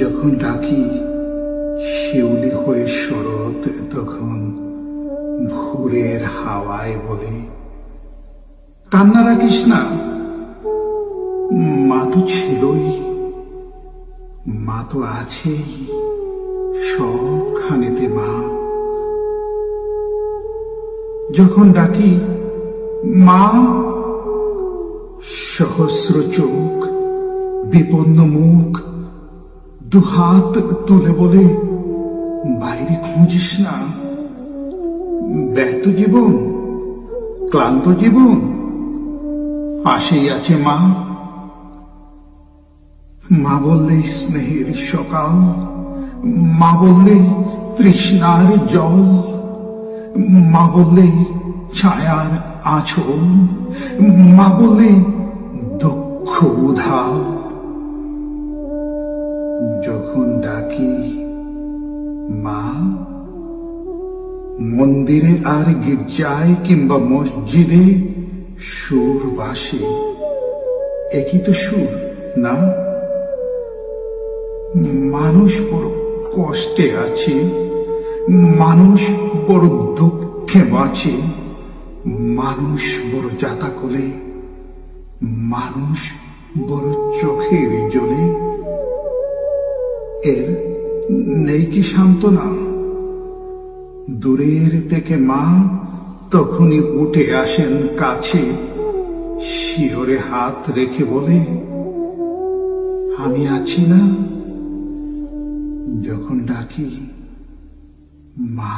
যখন ডাকি শিউলি হয়ে শরৎ, তখন ভোরের হাওয়ায় বলে, কান্না রাখিস না, মা তো ছিলই, মা তো আছেই সবখানেতে মা। যখন ডাকি মা, সহস্র চোখ, বিপন্ন মুখ, দুহাত তুলে বলে, বাইরে খুঁজিস না, ব্যর্থ জীবন, ক্লান্ত জীবন, পাশেই আছে মা। মা বললে স্নেহের সকাল, মা বললে তৃষ্ণার জল, মা বললে ছায়ার আঁচল, মা বললে দুঃখ উধার। যখন ডাকি মা, মন্দিরে আর গির্জায় কিংবা মসজিদে সুর বাসে, একই তো সুর না? মানুষ বড় কষ্টে আছে, মানুষ বড় দুঃখে বাঁচে, মানুষ বড় জাতাকলে, মানুষ বড় চোখের জলে। এর নেই কি সান্ত্বনা? দূরের থেকে মা তখনই উঠে আসেন কাছে, শিহরে হাত রেখে বলে, আমি আছি না? যখন ডাকি মা।